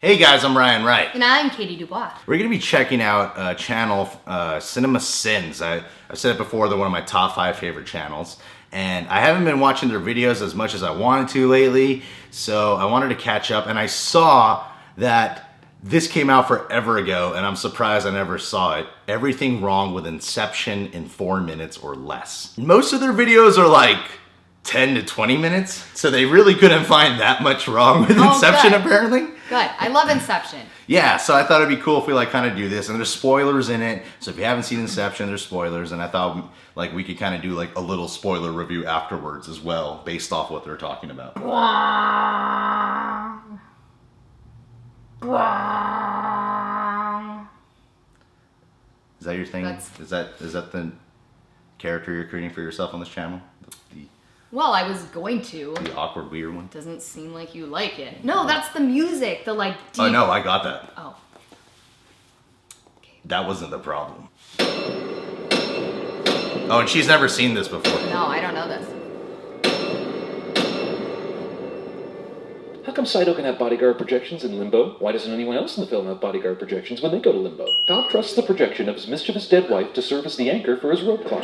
Hey guys, I'm Ryan Wright. And I'm Katie Dubois. We're going to be checking out channel Cinema Sins. I've said it before, they're one of my top 5 favorite channels. And I haven't been watching their videos as much as I wanted to lately, so I wanted to catch up. And I saw that this came out forever ago, and I'm surprised I never saw it. Everything Wrong with Inception in 4 minutes or less. Most of their videos are like 10 to 20 minutes, so they really couldn't find that much wrong with Inception, good. apparently. Good. I love Inception. Yeah, so I thought it'd be cool if we kind of do this, and there's spoilers in it. So if you haven't seen Inception, there's spoilers, and I thought we could kind of do a little spoiler review afterwards as well, based off what they're talking about. Is that your thing? Is that the character you're creating for yourself on this channel? Well, I was going to. The awkward, weird one? Doesn't seem like you like it. No, that's the music. The deep... Oh, no, I got that. Oh. Okay. That wasn't the problem. Oh, and she's never seen this before. No, I don't know this. How come Saito can have bodyguard projections in Limbo? Why doesn't anyone else in the film have bodyguard projections when they go to Limbo? Cobb trusts the projection of his mischievous dead wife to serve as the anchor for his rope climb.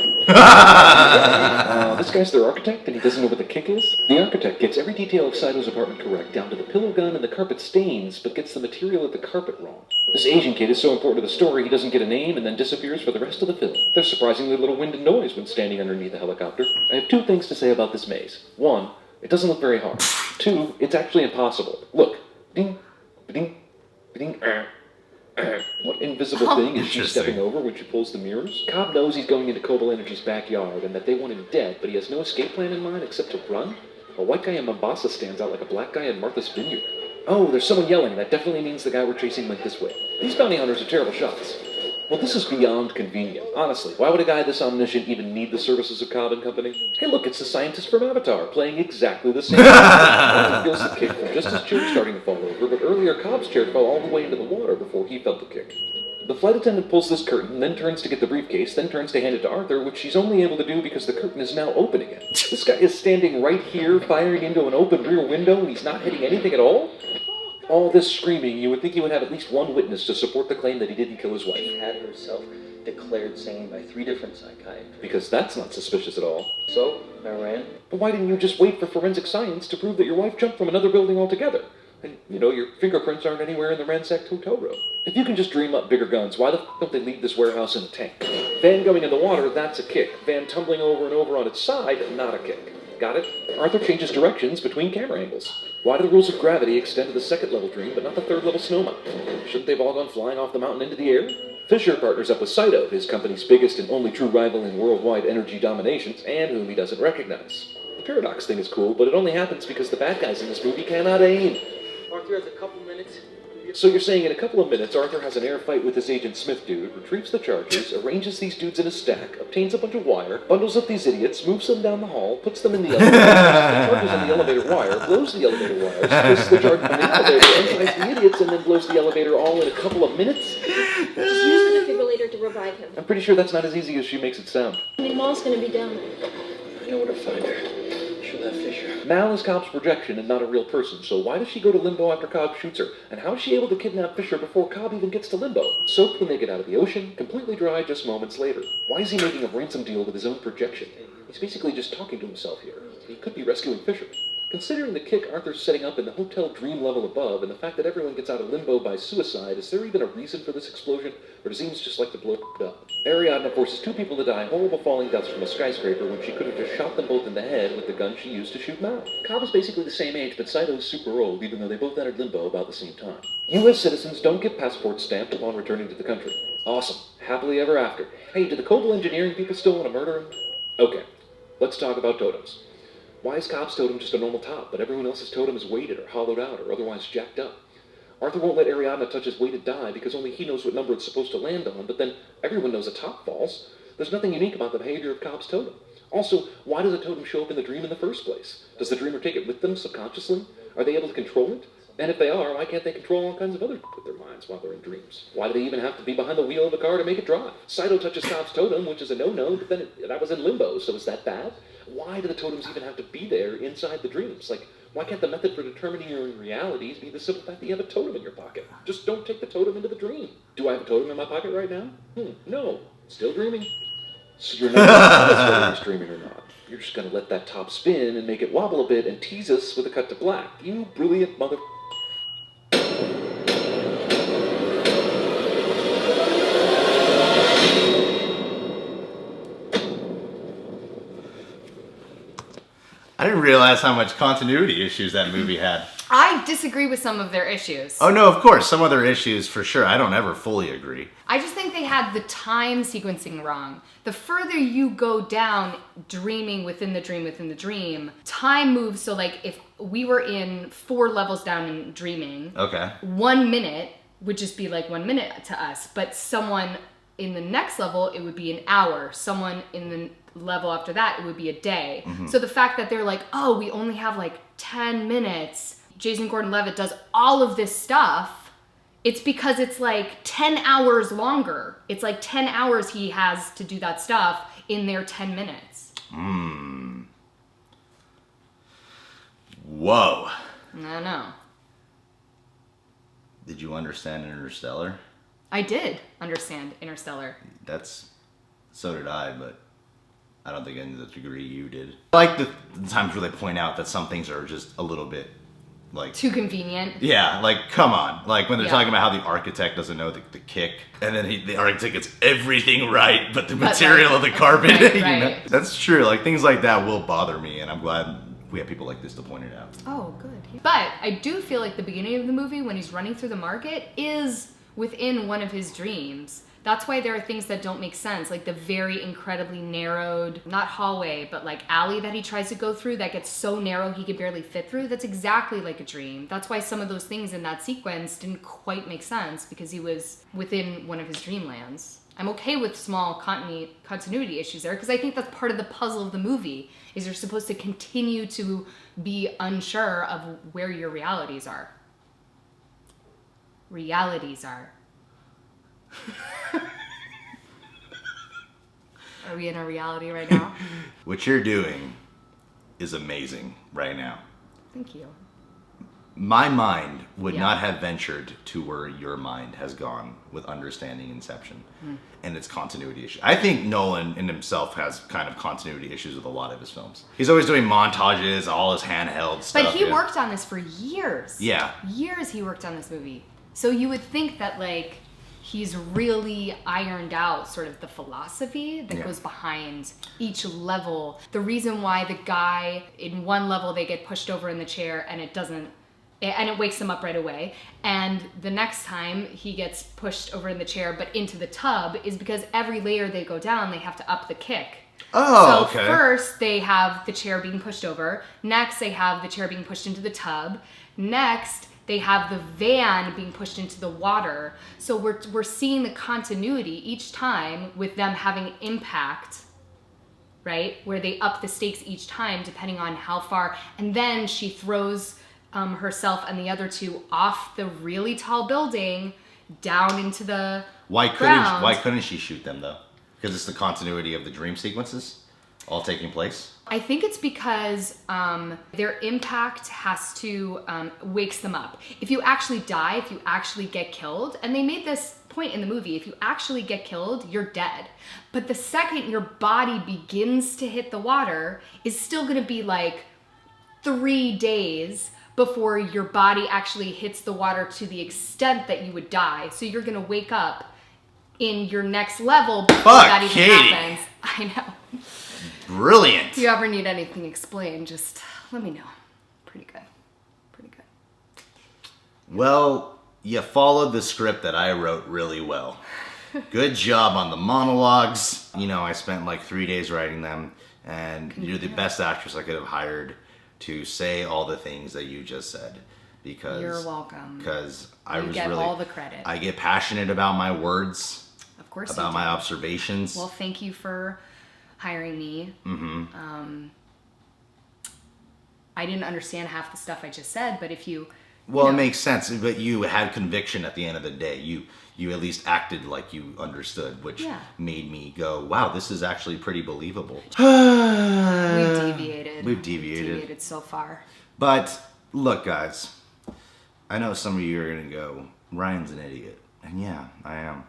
This guy's their architect, and he doesn't know what the kick is? The architect gets every detail of Saito's apartment correct, down to the pillow gun and the carpet stains, but gets the material of the carpet wrong. This Asian kid is so important to the story, he doesn't get a name and then disappears for the rest of the film. There's surprisingly little wind and noise when standing underneath a helicopter. I have 2 things to say about this maze. 1, it doesn't look very hard. 2, it's actually impossible. Look. Ding, ding, ding, What invisible thing is she stepping over when she pulls the mirrors? Cobb knows he's going into Cobalt Energy's backyard and that they want him dead, but he has no escape plan in mind except to run? A white guy in Mombasa stands out like a black guy in Martha's Vineyard. Oh, there's someone yelling. That definitely means the guy we're chasing went this way. These bounty hunters are terrible shots. Well, this is beyond convenient. Honestly, why would a guy this omniscient even need the services of Cobb and Company? Hey, look, it's the scientist from Avatar, playing exactly the same. Arthur feels the kick from just his chair starting to fall over, but earlier Cobb's chair fell all the way into the water before he felt the kick. The flight attendant pulls this curtain, then turns to get the briefcase, then turns to hand it to Arthur, which she's only able to do because the curtain is now open again. This guy is standing right here, firing into an open rear window, and he's not hitting anything at all? All this screaming, you would think he would have at least one witness to support the claim that he didn't kill his wife. She had herself declared sane by 3 different psychiatrists. Because that's not suspicious at all. So, I ran. But why didn't you just wait for forensic science to prove that your wife jumped from another building altogether? And, your fingerprints aren't anywhere in the ransacked hotel room. If you can just dream up bigger guns, why the f*** don't they leave this warehouse in a tank? Van going in the water, that's a kick. Van tumbling over and over on its side, not a kick. Got it? Arthur changes directions between camera angles. Why do the rules of gravity extend to the 2nd level dream, but not the 3rd level snow mountain? Shouldn't they have all gone flying off the mountain into the air? Fisher partners up with Saito, his company's biggest and only true rival in worldwide energy dominations, and whom he doesn't recognize. The paradox thing is cool, but it only happens because the bad guys in this movie cannot aim. Arthur has a couple minutes. So you're saying in a couple of minutes, Arthur has an air fight with this Agent Smith dude, retrieves the charges, arranges these dudes in a stack, obtains a bunch of wire, bundles up these idiots, moves them down the hall, puts them in the elevator, the charges on the elevator wire, blows the elevator wires, pushes the charges on the elevator, unties the idiots, and then blows the elevator all in a couple of minutes? Just use the defibrillator to revive him. I'm pretty sure that's not as easy as she makes it sound. Mal's gonna be down there. I know where to find her. She'll have Fisher. Mal is Cobb's projection and not a real person, so why does she go to Limbo after Cobb shoots her? And how is she able to kidnap Fisher before Cobb even gets to Limbo? Soaked when they get out of the ocean, completely dry just moments later. Why is he making a ransom deal with his own projection? He's basically just talking to himself here. He could be rescuing Fisher. Considering the kick Arthur's setting up in the hotel dream level above, and the fact that everyone gets out of Limbo by suicide, is there even a reason for this explosion, or does he just like to blow it up? Ariadne forces 2 people to die horrible falling deaths from a skyscraper when she could have just shot them both in the head with the gun she used to shoot Mal. Cobb is basically the same age, but Saito's super old, even though they both entered Limbo about the same time. U.S. citizens don't get passports stamped upon returning to the country. Awesome. Happily ever after. Hey, do the Cobalt engineering people still want to murder him? Okay, let's talk about totems. Why is Cobb's totem just a normal top, but everyone else's totem is weighted or hollowed out or otherwise jacked up? Arthur won't let Ariadne touch his weighted die because only he knows what number it's supposed to land on, but then everyone knows a top falls. There's nothing unique about the behavior of Cobb's totem. Also, why does a totem show up in the dream in the first place? Does the dreamer take it with them subconsciously? Are they able to control it? And if they are, why can't they control all kinds of other with their minds while they're in dreams? Why do they even have to be behind the wheel of a car to make it drive? Saito touches Cobb's totem, which is a no-no, but then that was in Limbo, so is that bad? Why do the totems even have to be there inside the dreams? Like, Why can't the method for determining your own realities be the simple fact that you have a totem in your pocket? Just don't take the totem into the dream. Do I have a totem in my pocket right now? No. Still dreaming. So you're not going to tell us whether he's dreaming or not. You're just going to let that top spin and make it wobble a bit and tease us with a cut to black. You brilliant mother... I didn't realize how much continuity issues that movie had. I disagree with some of their issues. Oh no, of course, some other issues for sure. I don't ever fully agree. I just think they had the time sequencing wrong. The further you go down dreaming within the dream, time moves. So like if we were in 4 levels down in dreaming, Okay. 1 minute would just be like 1 minute to us. But someone in the next level, it would be an hour. Someone in the level after that, it would be a day. So the fact that they're like, oh, we only have like 10 minutes. Jason Gordon-Levitt does all of this stuff. It's because it's like 10 hours longer. It's like 10 hours he has to do that stuff in their 10 minutes. Whoa. I know. Did you understand Interstellar? I did understand Interstellar. So did I, but I don't think in the degree you did. I like the times where they point out that some things are just a little bit like... Too convenient. Yeah, like, come on. Like, when they're Yeah. talking about how the architect doesn't know the kick, and then the architect gets everything right, but the material of the carpet, right, you know? right. That's true. Like, things like that will bother me, and I'm glad we have people like this to point it out. Oh, good. But I do feel like the beginning of the movie, when he's running through the market, is within one of his dreams. That's why there are things that don't make sense, like the very incredibly narrowed, not hallway, but like alley that he tries to go through that gets so narrow he can barely fit through. That's exactly like a dream. That's why some of those things in that sequence didn't quite make sense, because he was within one of his dreamlands. I'm okay with small continuity issues there, because I think that's part of the puzzle of the movie, is you're supposed to continue to be unsure of where your realities are. Realities are. Are we in a reality right now? What you're doing is amazing right now. Thank you. My mind would Yeah. not have ventured to where your mind has gone with understanding Inception and its continuity issue. I think Nolan in himself has kind of continuity issues with a lot of his films. He's always doing montages, all his handheld stuff. But he yeah. worked on this for years. Yeah. Years he worked on this movie. So you would think that like he's really ironed out sort of the philosophy that Yeah. goes behind each level. The reason why the guy in one level they get pushed over in the chair and it wakes him up right away. And the next time he gets pushed over in the chair but into the tub is because every layer they go down, they have to up the kick. Oh, So okay. first they have the chair being pushed over. Next they have the chair being pushed into the tub. Next they have the van being pushed into the water. So we're seeing the continuity each time with them having impact, right? Where they up the stakes each time depending on how far. And then she throws herself and the other two off the really tall building down into the ground. Why couldn't she shoot them though? Because it's the continuity of the dream sequences all taking place? I think it's because their impact has to wakes them up. If you actually die, if you actually get killed, and they made this point in the movie, if you actually get killed, you're dead. But the second your body begins to hit the water is still going to be like 3 days before your body actually hits the water to the extent that you would die. So you're going to wake up in your next level before that even Katie. happens. I know. Brilliant. If you ever need anything explained, just let me know. Pretty good. Pretty good. Well, you followed the script that I wrote really well. Good job on the monologues. You know, I spent like 3 days writing them, and you're the best actress I could have hired to say all the things that you just said. Because You're welcome. Because I You was get really all the credit. I get passionate about my words, Of course about you my do. observations. Well, thank you for hiring me. I didn't understand half the stuff I just said, but if you... Well, you it know, makes sense, but you had conviction at the end of the day. You at least acted like you understood, which Yeah. made me go, wow, this is actually pretty believable. We've deviated. We've deviated. Deviated so far. But look, guys, I know some of you are gonna go, Ryan's an idiot, and yeah, I am.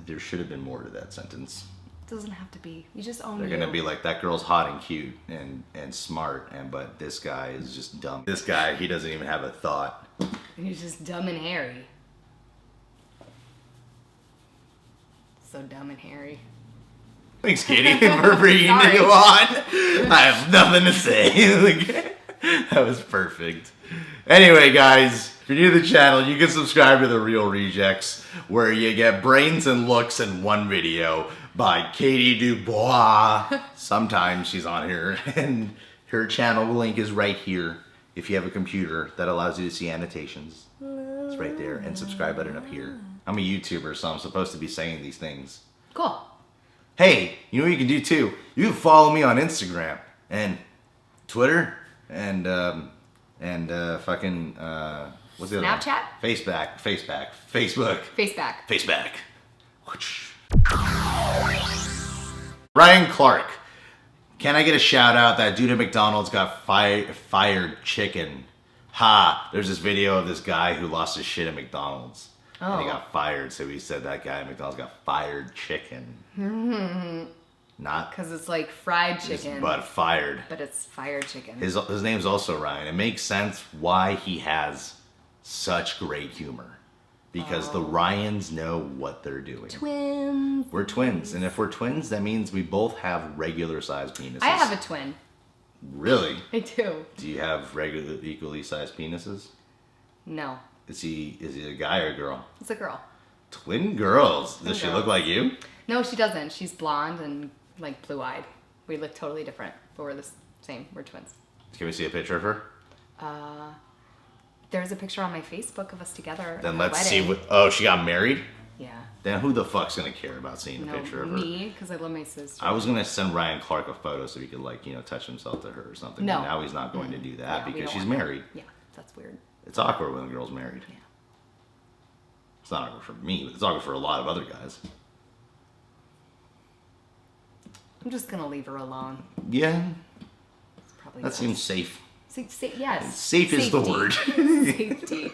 There should have been more to that sentence. It doesn't have to be. You just own They're gonna be like, that girl's hot and cute and smart, but this guy is just dumb. This guy, he doesn't even have a thought. He's just dumb and hairy. So dumb and hairy. Thanks, Katie, for bringing Sorry. me on. I have nothing to say. That was perfect. Anyway, guys, if you're new to the channel, you can subscribe to The Real Rejects, where you get brains and looks in one video by Katie Dubois. Sometimes she's on here, and her channel link is right here. If you have a computer that allows you to see annotations, it's right there, and subscribe button up here. I'm a YouTuber, so I'm supposed to be saying these things. Cool. Hey, you know what you can do too? You can follow me on Instagram and Twitter and fucking what's the other one? Snapchat? Facebook. Face back. Ryan Clark. Can I get a shout out? That dude at McDonald's got fired chicken. Ha! There's this video of this guy who lost his shit at McDonald's. And he got fired, so he said that guy at McDonald's got fired chicken. Not Because it's like fried just, chicken. but fired. But it's fired chicken. His name's also Ryan. It makes sense why he has such great humor. Because the Ryans know what they're doing. Twins. We're twins. And if we're twins, that means we both have regular sized penises. I have a twin. Really? I do. Do you have regular, equally sized penises? No. Is he a guy or a girl? It's a girl. Twin girls. Does she girls. look like you? No, she doesn't. She's blonde and like blue-eyed. We look totally different, but we're the same. We're twins. Can we see a picture of her? There's a picture on my Facebook of us together. Then at let's our see wedding. what. Oh, she got married? Yeah. Then who the fuck's gonna care about seeing a No, picture of her? me, because I love my sister. I was gonna send Ryan Clark a photo so he could touch himself to her or something. No. But now he's not going to do that Yeah, we because don't she's want that. married. Yeah, that's weird. It's awkward when a girl's married. Yeah. It's not awkward for me, but it's awkward for a lot of other guys. I'm just gonna leave her alone. Yeah, It's probably that best. seems safe. Yes. Safe is the word. Safety.